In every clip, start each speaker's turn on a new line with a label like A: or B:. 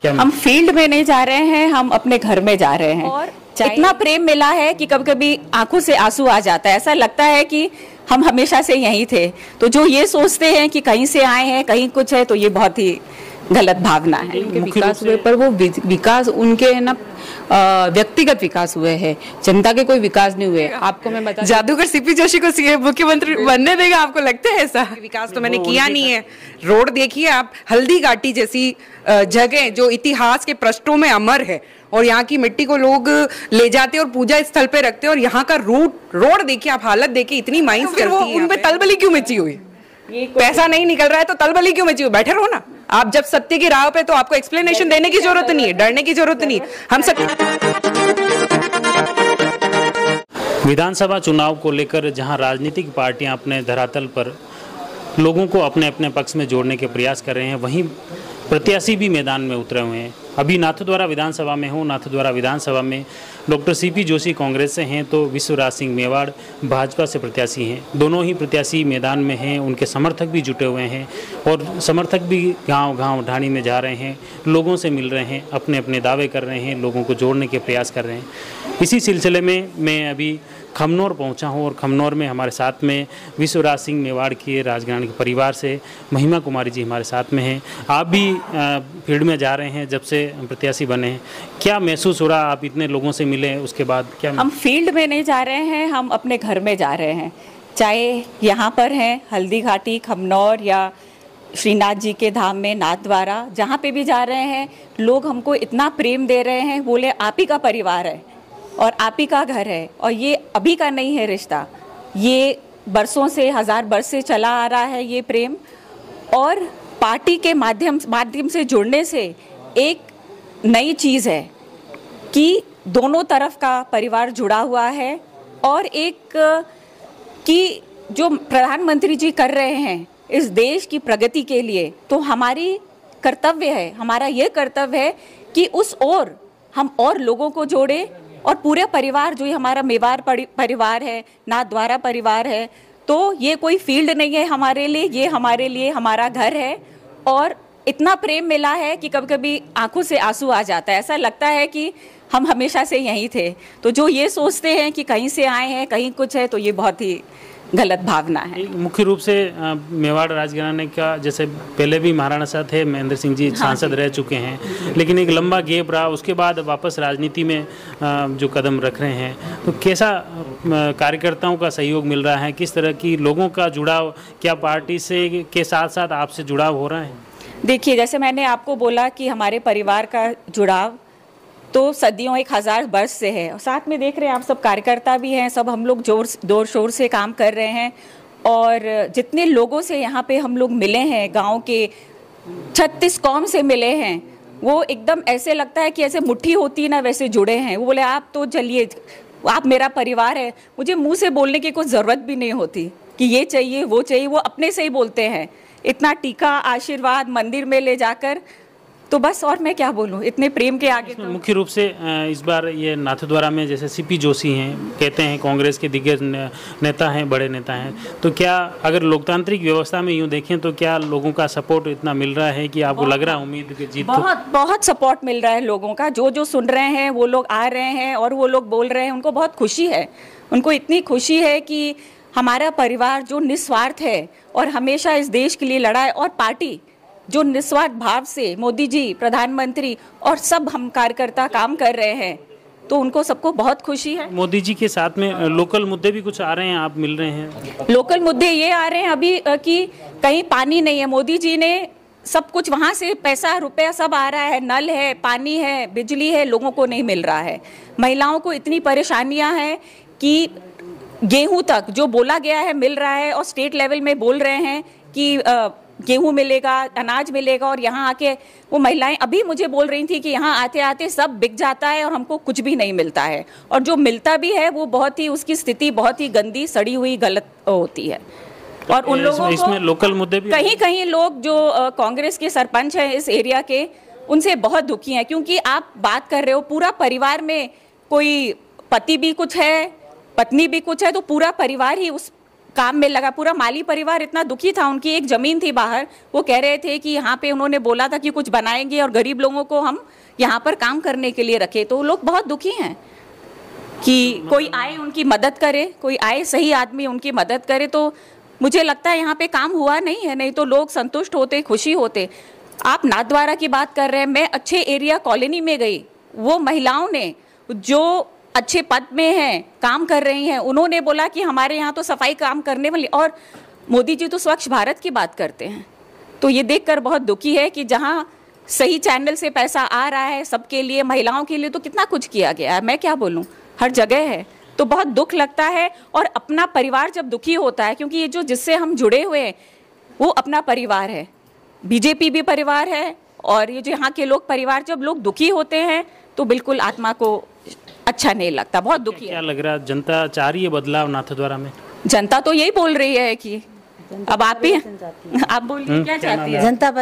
A: हम फील्ड में नहीं जा रहे हैं, हम अपने घर में जा रहे हैं और इतना प्रेम मिला है कि कभी कभी आंखों से आंसू आ जाता है। ऐसा लगता है कि हम हमेशा से यहीं थे। तो जो ये सोचते हैं कि कहीं से आए हैं, कहीं कुछ है, तो ये बहुत ही गलत भावना है।
B: विकास हुए पर वो विकास उनके है ना व्यक्तिगत विकास हुए हैं, जनता के कोई विकास नहीं हुए। आपको मैं बता,
C: जादूगर सीपी जोशी को मुख्यमंत्री बनने देगा? आपको लगता है ऐसा? विकास तो मैंने किया नहीं है। रोड देखिए आप, हल्दी घाटी जैसी जगह जो इतिहास के पृष्ठों में अमर है, और यहाँ की मिट्टी को लोग ले जाते और पूजा स्थल पे रखते, और यहाँ का रोड देखिए आप, हालत देखिए, इतनी माइंस करती है। उनपे तलबली क्यों मची हुई? पैसा नहीं निकल रहा है तो तलबली क्यों मची हुई? बैठे रहो ना आप, जब सत्य की राह पे, तो आपको एक्सप्लेनेशन देने की जरूरत नहीं है, डरने की जरूरत नहीं है। हम सत्य।
D: विधानसभा चुनाव को लेकर जहां राजनीतिक पार्टियां अपने धरातल पर लोगों को अपने अपने पक्ष में जोड़ने के प्रयास कर रहे हैं, वहीं प्रत्याशी भी मैदान में उतरे हुए हैं। अभी नाथद्वारा विधानसभा में हूँ। नाथद्वारा विधानसभा में डॉक्टर सीपी जोशी कांग्रेस से हैं, तो विश्वराज सिंह मेवाड़ भाजपा से प्रत्याशी हैं। दोनों ही प्रत्याशी मैदान में हैं, उनके समर्थक भी जुटे हुए हैं और समर्थक भी गांव-गांव ढाणी में जा रहे हैं, लोगों से मिल रहे हैं, अपने अपने दावे कर रहे हैं, लोगों को जोड़ने के प्रयास कर रहे हैं। इसी सिलसिले में मैं अभी खमनौर पहुंचा हूं और खमनौर में हमारे साथ में विश्वराज सिंह मेवाड़ के राजघराने के परिवार से महिमा कुमारी जी हमारे साथ में हैं। आप भी फील्ड में जा रहे हैं जब से प्रत्याशी बने हैं, क्या महसूस हो रहा? आप इतने लोगों से मिले, उसके बाद क्या?
A: हम फील्ड में नहीं जा रहे हैं, हम अपने घर में जा रहे हैं। चाहे यहाँ पर हैं हल्दी घाटी, खमनौर या श्रीनाथ जी के धाम में नाथद्वारा, जहाँ पे भी जा रहे हैं, लोग हमको इतना प्रेम दे रहे हैं। बोले आप ही का परिवार है और आप ही का घर है, और ये अभी का नहीं है रिश्ता, ये बरसों से, 1000 वर्ष से चला आ रहा है ये प्रेम। और पार्टी के माध्यम से जुड़ने से एक नई चीज़ है कि दोनों तरफ का परिवार जुड़ा हुआ है, और एक कि जो प्रधानमंत्री जी कर रहे हैं इस देश की प्रगति के लिए, तो हमारी कर्तव्य है, हमारा ये कर्तव्य है कि उस ओर हम और लोगों को जोड़े, और पूरे परिवार जो ये हमारा मेवाड़ परिवार है, नाथद्वारा परिवार है, तो ये कोई फील्ड नहीं है हमारे लिए, ये हमारे लिए हमारा घर है। और इतना प्रेम मिला है कि कभी कभी आंखों से आंसू आ जाता है। ऐसा लगता है कि हम हमेशा से यहीं थे। तो जो ये सोचते हैं कि कहीं से आए हैं, कहीं कुछ है, तो ये बहुत ही गलत भावना है।
D: मुख्य रूप से मेवाड़ राजघराने का, जैसे पहले भी महाराणा साहब थे, महेंद्र सिंह जी सांसद रह चुके हैं, लेकिन एक लंबा गैप रहा, उसके बाद वापस राजनीति में जो कदम रख रहे हैं, तो कैसा कार्यकर्ताओं का सहयोग मिल रहा है? किस तरह की लोगों का जुड़ाव, क्या पार्टी से के साथ साथ आपसे जुड़ाव हो रहा है?
A: देखिए, जैसे मैंने आपको बोला कि हमारे परिवार का जुड़ाव तो सदियों 1000 वर्ष से है, और साथ में देख रहे हैं आप सब कार्यकर्ता भी हैं, सब हम लोग जोर शोर से काम कर रहे हैं। और जितने लोगों से यहाँ पे हम लोग मिले हैं, गांव के 36 कौम से मिले हैं, वो एकदम ऐसे लगता है कि ऐसे मुट्ठी होती है ना, वैसे जुड़े हैं। वो बोले आप तो चलिए, आप मेरा परिवार है। मुझे मुँह से बोलने की कोई ज़रूरत भी नहीं होती कि ये चाहिए वो चाहिए, वो अपने से ही बोलते हैं। इतना टीका, आशीर्वाद, मंदिर में ले जाकर, तो बस और मैं क्या बोलूं, इतने प्रेम के आगे। तो
D: मुख्य रूप से इस बार ये नाथद्वारा में जैसे सीपी जोशी हैं, कहते हैं कांग्रेस के दिग्गज नेता हैं, बड़े नेता हैं, तो क्या अगर लोकतांत्रिक व्यवस्था में यूँ देखें तो क्या लोगों का सपोर्ट इतना मिल रहा है कि आपको लग रहा है उम्मीद की जीत?
A: बहुत सपोर्ट मिल रहा है लोगों का। जो सुन रहे हैं वो लोग आ रहे हैं और वो लोग बोल रहे हैं, उनको बहुत खुशी है। उनको इतनी खुशी है कि हमारा परिवार जो निस्वार्थ है और हमेशा इस देश के लिए लड़ा है, और पार्टी जो निस्वार्थ भाव से मोदी जी, प्रधानमंत्री और सब हम कार्यकर्ता काम कर रहे हैं, तो उनको सबको बहुत खुशी है।
D: मोदी जी के साथ में लोकल मुद्दे भी कुछ आ रहे हैं, आप मिल रहे हैं?
A: लोकल मुद्दे ये आ रहे हैं अभी कि कहीं पानी नहीं है। मोदी जी ने सब कुछ, वहाँ से पैसा रुपया सब आ रहा है, नल है, पानी है, बिजली है, लोगों को नहीं मिल रहा है। महिलाओं को इतनी परेशानियाँ हैं कि गेहूं तक जो बोला गया है मिल रहा है, और स्टेट लेवल में बोल रहे हैं कि गेहूं मिलेगा, अनाज मिलेगा, और यहाँ आके वो महिलाएं अभी मुझे बोल रही थी कि यहाँ आते आते सब बिक जाता है और हमको कुछ भी नहीं मिलता है, और जो मिलता भी है वो बहुत ही, उसकी स्थिति बहुत ही गंदी, सड़ी हुई, गलत होती है। और उन लोगों
D: इसमें लोकल मुद्दे भी
A: कहीं लोग जो कांग्रेस के सरपंच हैं इस एरिया के, उनसे बहुत दुखी हैं, क्योंकि आप बात कर रहे हो पूरा परिवार में, कोई पति भी कुछ है, पत्नी भी कुछ है, तो पूरा परिवार ही उस काम में लगा। पूरा माली परिवार इतना दुखी था, उनकी एक ज़मीन थी बाहर, वो कह रहे थे कि यहाँ पे उन्होंने बोला था कि कुछ बनाएंगे और गरीब लोगों को हम यहाँ पर काम करने के लिए रखे। तो लोग बहुत दुखी हैं कि कोई आए उनकी मदद करे, कोई आए सही आदमी उनकी मदद करे। तो मुझे लगता है यहाँ पे काम हुआ नहीं है, नहीं तो लोग संतुष्ट होते, खुशी होते। आप नाथद्वारा की बात कर रहे हैं, मैं अच्छे एरिया कॉलोनी में गई, वो महिलाओं ने जो अच्छे पद में हैं, काम कर रही हैं, उन्होंने बोला कि हमारे यहाँ तो सफाई काम करने वाली, और मोदी जी तो स्वच्छ भारत की बात करते हैं। तो ये देखकर बहुत दुखी है कि जहाँ सही चैनल से पैसा आ रहा है सबके लिए, महिलाओं के लिए तो कितना कुछ किया गया है, मैं क्या बोलूँ, हर जगह है। तो बहुत दुख लगता है। और अपना परिवार जब दुखी होता है, क्योंकि ये जो जिससे हम जुड़े हुए हैं वो अपना परिवार है, बीजेपी भी परिवार है, और ये जो यहाँ के लोग परिवार, जब लोग दुखी होते हैं तो बिल्कुल आत्मा को अच्छा नहीं लगता, बहुत दुखी है।
D: क्या लग रहा है, जनता चाह रही है बदलाव नाथद्वारा में?
A: जनता तो यही बोल रही है कि अब आप ही आप बोलिए क्या चाहती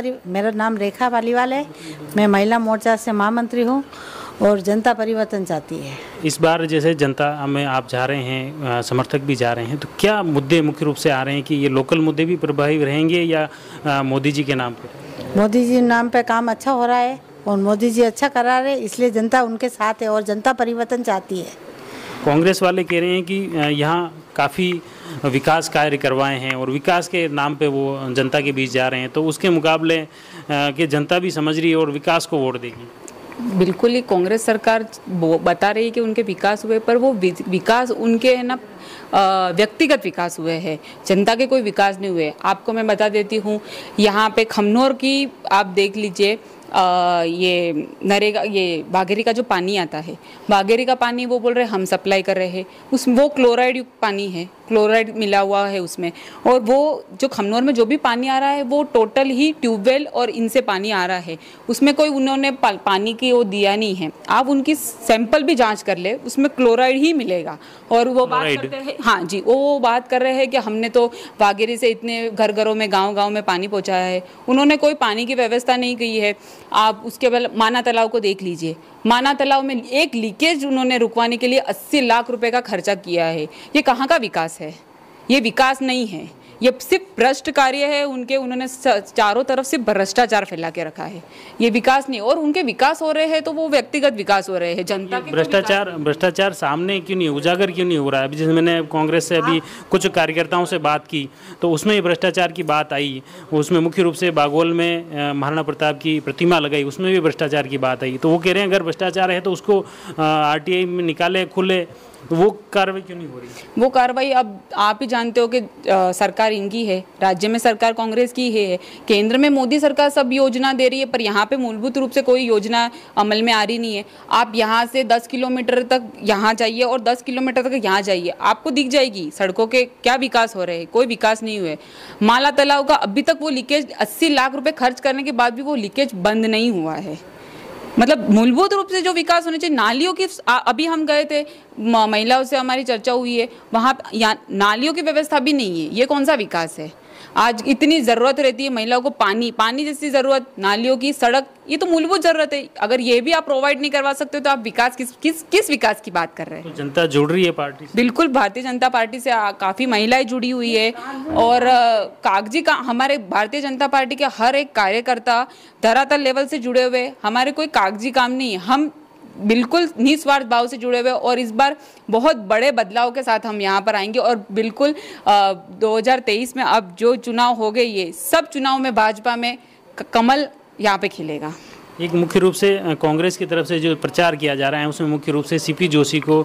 A: है?
E: मेरा नाम रेखा पालीवाल है, मैं महिला मोर्चा से महामंत्री हूँ और जनता परिवर्तन चाहती है।
D: इस बार जैसे जनता में आप जा रहे हैं, समर्थक भी जा रहे हैं, तो क्या मुद्दे मुख्य रूप से आ रहे हैं कि ये लोकल मुद्दे भी प्रभावी रहेंगे या मोदी जी के नाम पे?
E: मोदी जी नाम पे काम अच्छा हो रहा है और मोदी जी अच्छा करा रहे, इसलिए जनता उनके साथ है और जनता परिवर्तन चाहती है।
D: कांग्रेस वाले कह रहे हैं कि यहाँ काफ़ी विकास कार्य करवाए हैं और विकास के नाम पे वो जनता के बीच जा रहे हैं, तो उसके मुकाबले कि जनता भी समझ रही है और विकास को वोट देगी।
B: बिल्कुल ही कांग्रेस सरकार बता रही है कि उनके विकास हुए, पर वो विकास उनके है ना व्यक्तिगत विकास हुए हैं, जनता के कोई विकास नहीं हुए। आपको मैं बता देती हूँ, यहाँ पे खमनोर की आप देख लीजिए, ये नरेगा, ये बागेरी का जो पानी आता है, बागेरी का पानी वो बोल रहे हम सप्लाई कर रहे हैं, वो क्लोराइड युक्त पानी है, क्लोराइड मिला हुआ है उसमें। और वो जो खमनोर में जो भी पानी आ रहा है वो टोटल ही ट्यूबवेल और इनसे पानी आ रहा है, उसमें कोई उन्होंने पानी की वो दिया नहीं है। आप उनकी सैंपल भी जांच कर ले, उसमें क्लोराइड ही मिलेगा। और वो बात करते हैं, हाँ जी, वो बात कर रहे हैं कि हमने तो बागेरी से इतने घर घरों में, गाँव में पानी पहुँचाया है, उन्होंने कोई पानी की व्यवस्था नहीं की है। आप उसके बाद माना तालाब को देख लीजिए, माना तालाब में एक लीकेज उन्होंने रुकवाने के लिए 80 लाख रुपए का खर्चा किया है। ये कहाँ का विकास है? ये विकास नहीं है, ये सिर्फ भ्रष्ट कार्य है उनके। उन्होंने चारों तरफ से भ्रष्टाचार फैला के रखा है, ये विकास नहीं। और उनके विकास हो रहे हैं तो वो व्यक्तिगत विकास हो रहे हैं, जनता के
D: भ्रष्टाचार सामने क्यों नहीं, उजागर क्यों नहीं हो रहा है? अभी जैसे मैंने कांग्रेस से अभी कुछ कार्यकर्ताओं से बात की तो उसमें ही भ्रष्टाचार की बात आई। उसमें मुख्य रूप से बागोल में महाराणा प्रताप की प्रतिमा लगाई, उसमें भी भ्रष्टाचार की बात आई। तो वो कह रहे हैं अगर भ्रष्टाचार है तो उसको RTI में निकाले, खुले, तो वो कार्रवाई क्यों नहीं हो रही?
B: वो कार्रवाई अब आप ही जानते हो कि सरकार इनकी है, राज्य में सरकार कांग्रेस की है, केंद्र में मोदी सरकार सब योजना दे रही है, पर यहाँ पे मूलभूत रूप से कोई योजना अमल में आ रही नहीं है। आप यहाँ से 10 किलोमीटर तक यहाँ जाइए और 10 किलोमीटर तक यहाँ जाइए, आपको दिख जाएगी सड़कों के क्या विकास हो रहे हैं, कोई विकास नहीं हुए। माला तालाब का अभी तक वो लीकेज 80 लाख रुपए खर्च करने के बाद भी वो लीकेज बंद नहीं हुआ है। मतलब मूलभूत रूप से जो विकास होने चाहिए, नालियों की, अभी हम गए थे, महिलाओं से हमारी चर्चा हुई है, वहाँ नालियों की व्यवस्था भी नहीं है। ये कौन सा विकास है? आज इतनी ज़रूरत रहती है महिलाओं को, पानी जैसी ज़रूरत, नालियों की, सड़क, ये तो मूलभूत ज़रूरत है। अगर ये भी आप प्रोवाइड नहीं करवा सकते तो आप विकास किस विकास की बात कर रहे हैं?
D: तो जनता जुड़ रही है पार्टी से?
B: बिल्कुल, भारतीय जनता पार्टी से काफ़ी महिलाएं जुड़ी हुई है और कागजी का हमारे भारतीय जनता पार्टी के हर एक कार्यकर्ता धरातल लेवल से जुड़े हुए। हमारे कोई कागजी काम नहीं है, हम बिल्कुल निस्वार्थ भाव से जुड़े हुए और इस बार बहुत बड़े बदलाव के साथ हम यहाँ पर आएंगे। और बिल्कुल 2023 में अब जो चुनाव हो गए, ये सब चुनाव में भाजपा में कमल यहाँ पे खिलेगा।
D: एक मुख्य रूप से कांग्रेस की तरफ से जो प्रचार किया जा रहा है उसमें मुख्य रूप से CP जोशी को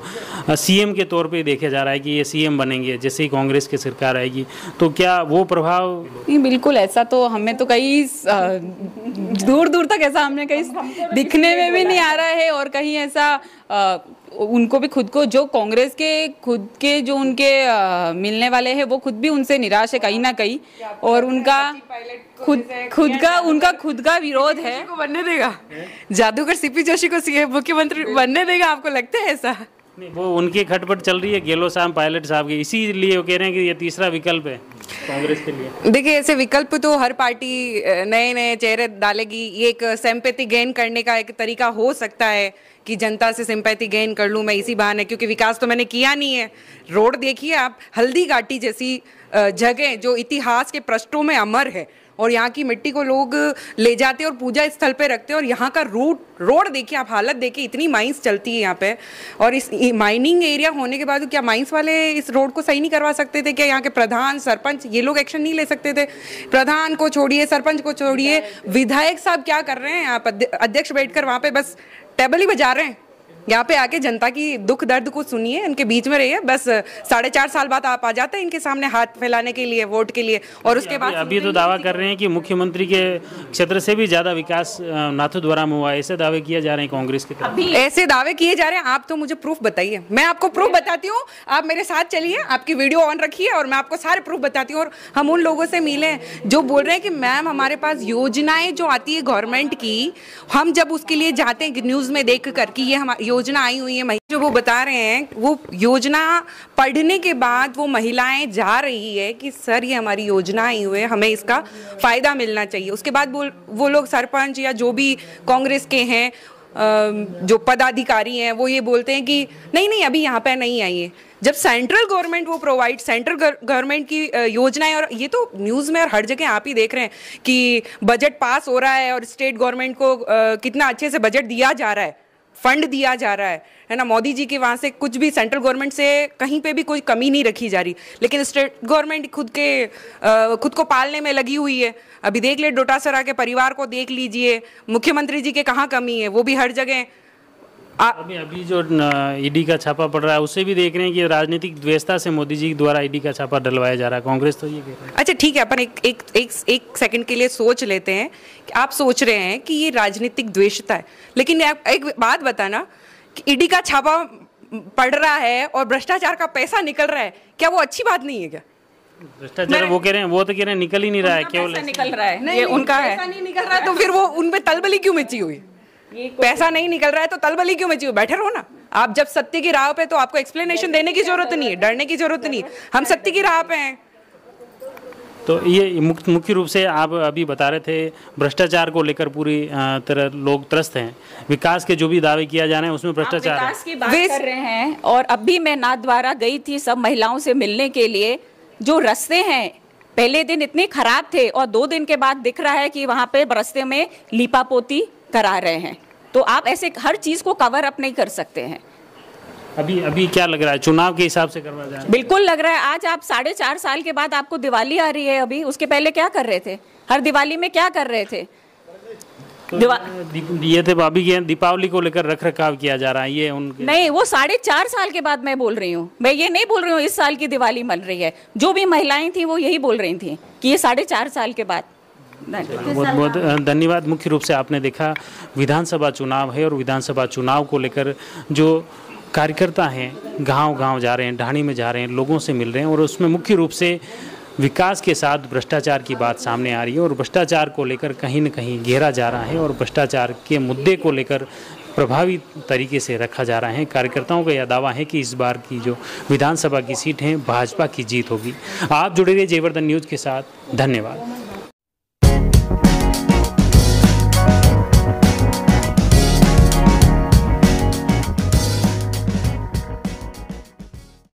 D: CM के तौर पे देखा जा रहा है कि ये CM बनेंगे जैसे ही कांग्रेस की सरकार आएगी, तो क्या वो प्रभाव?
B: नहीं, बिल्कुल ऐसा तो हमें तो कहीं दूर दूर तक ऐसा हमने कहीं दिखने में भी नहीं आ रहा है। और कहीं ऐसा उनको भी खुद को, जो कांग्रेस के खुद के जो उनके मिलने वाले हैं वो खुद भी उनसे निराश है कहीं ना कहीं, और उनका खुद का विरोध है।
C: को बनने देगा जादूगर CP जोशी को CM मुख्यमंत्री बनने देगा? आपको लगता है ऐसा?
D: नहीं, वो उनकी खटपट चल रही है गेलो साहब, पायलट साहब की, इसीलिए वो कह रहे हैं कि ये तीसरा विकल्प है। कांग्रेस के लिए?
C: देखिए, ऐसे विकल्प तो हर पार्टी नए नए चेहरे डालेगी। ये एक सिंपैथी गेन करने का एक तरीका हो सकता है कि जनता से सिंपैथी गेन कर लूँ मैं इसी बहाने, क्योंकि विकास तो मैंने किया नहीं है। रोड देखिए आप, हल्दी घाटी जैसी जगह जो इतिहास के पृष्ठों में अमर है, और यहाँ की मिट्टी को लोग ले जाते हैं और पूजा स्थल पे रखते हैं। और यहाँ का रोड देखिए आप, हालत देखिए, इतनी माइंस चलती है यहाँ पे। और इस माइनिंग एरिया होने के बाद क्या माइंस वाले इस रोड को सही नहीं करवा सकते थे क्या? यहाँ के प्रधान, सरपंच, ये लोग एक्शन नहीं ले सकते थे? प्रधान को छोड़िए, सरपंच को छोड़िए, विधायक साहब क्या कर रहे हैं यहाँ पर? अध्यक्ष बैठकर वहाँ पे बस टेबल ही बजा रहे हैं। यहाँ पे आके जनता की दुख दर्द को सुनिए, इनके बीच में रहिए। बस 4.5 साल बाद आप आ जाते हैं इनके सामने हाथ फैलाने के लिए, वोट के लिए, और उसके बाद
D: अभी तो दावा कर रहे हैं कि मुख्यमंत्री के क्षेत्र से भी ज्यादा विकास नाथद्वारा में हुआ, ऐसे दावे किए जा रहे हैं कांग्रेस के तरफ।
C: ऐसे दावे किए जा रहे हैं। आप तो मुझे प्रूफ बताइए, मैं आपको प्रूफ बताती हूँ। आप मेरे साथ चलिए, आपकी वीडियो ऑन रखिए और मैं आपको सारे प्रूफ बताती हूँ। और हम उन लोगों से मिले जो बोल रहे हैं कि मैम हमारे पास योजनाएं जो आती है गवर्नमेंट की, हम जब उसके लिए जाते हैं न्यूज में देख कर कि ये हमारी योजना आई हुई है, जो वो बता रहे हैं, वो योजना पढ़ने के बाद वो महिलाएं जा रही है कि सर ये हमारी योजना आई हुई है, हमें इसका फायदा मिलना चाहिए। उसके बाद वो लोग सरपंच या जो भी कांग्रेस के हैं जो पदाधिकारी हैं, वो ये बोलते हैं कि नहीं नहीं अभी यहाँ पे नहीं आई है। जब सेंट्रल गवर्नमेंट वो प्रोवाइड, सेंट्रल गवर्नमेंट की योजनाएं, और ये तो न्यूज़ में और हर जगह आप ही देख रहे हैं कि बजट पास हो रहा है और स्टेट गवर्नमेंट को कितना अच्छे से बजट दिया जा रहा है, फंड दिया जा रहा है ना। मोदी जी के वहाँ से कुछ भी सेंट्रल गवर्नमेंट से कहीं पे भी कोई कमी नहीं रखी जा रही, लेकिन स्टेट गवर्नमेंट खुद को पालने में लगी हुई है। अभी देख ले, डोटासरा के परिवार को देख लीजिए, मुख्यमंत्री जी के कहाँ कमी है, वो भी हर जगह।
D: अभी जो ईडी का छापा पड़ रहा है उससे भी देख रहे हैं कि राजनीतिक द्वेषता से मोदी जी द्वारा ईडी का छापा डलवाया जा रहा है, कांग्रेस तो ये कह रही है।
C: अच्छा ठीक है, अपन एक सेकंड के लिए सोच लेते हैं कि आप सोच रहे हैं कि ये राजनीतिक द्वेषता है, लेकिन एक बात बताना कि ईडी का छापा पड़ रहा है और भ्रष्टाचार का पैसा निकल रहा है, क्या वो अच्छी बात नहीं है क्या?
D: भ्रष्टाचार वो कह रहे हैं, वो तो कह रहे हैं निकल ही नहीं रहा है, केवल
A: निकल रहा है,
C: नहीं, उनका पैसा नहीं निकल रहा है तो फिर वो उनपे तलबली क्यों मची हुई? पैसा नहीं निकल रहा है तो तलबली क्यों मची हुई? बैठे रहो ना आप, जब सत्य की राह पे तो आपको एक्सप्लेनेशन देने की जरूरत नहीं है, डरने की जरूरत नहीं है, हम सत्य की राह पे हैं।
D: तो ये मुख्य रूप से आप अभी बता रहे थे भ्रष्टाचार को लेकर पूरी तरह लोग त्रस्त हैं, विकास के जो भी दावे किया जा रहे हैं उसमें भ्रष्टाचार है।
A: विकास की बात कर रहे हैं, और अभी मैं नाथद्वारा गई थी सब महिलाओं से मिलने के लिए। जो रास्ते हैं पहले दिन इतने खराब थे और 2 दिन के बाद दिख रहा है कि वहाँ पे रास्ते में लीपापोती करा रहे हैं। तो आप ऐसे हर चीज को कवर अप नहीं कर सकते हैं।
D: अभी क्या लग रहा है, चुनाव के हिसाब से करवा जाए?
A: बिल्कुल लग रहा है। आज आप 4.5 साल के बाद आपको दिवाली आ रही है, अभी उसके पहले क्या कर रहे थे? हर दिवाली में क्या कर रहे थे?
D: तो ये थे भाभी के दीपावली को लेकर रख रखाव किया जा रहा है, ये उनके
A: नहीं, वो 4.5 साल के बाद मैं बोल रही हूँ। मैं ये नहीं बोल रही हूँ इस साल की दिवाली मन रही है। जो भी महिलाएं थी वो यही बोल रही थी कि ये 4.5 साल के बाद।
D: बहुत बहुत धन्यवाद। मुख्य रूप से आपने देखा विधानसभा चुनाव है और विधानसभा चुनाव को लेकर जो कार्यकर्ता हैं गांव-गांव जा रहे हैं, ढाणी में जा रहे हैं, लोगों से मिल रहे हैं, और उसमें मुख्य रूप से विकास के साथ भ्रष्टाचार की बात सामने आ रही है और भ्रष्टाचार को लेकर कहीं न कहीं घेरा जा रहा है और भ्रष्टाचार के मुद्दे को लेकर प्रभावी तरीके से रखा जा रहा है। कार्यकर्ताओं का यह दावा है कि इस बार की जो विधानसभा की सीट है भाजपा की जीत होगी। आप जुड़े रहिए जयवर्धन न्यूज़ के साथ। धन्यवाद।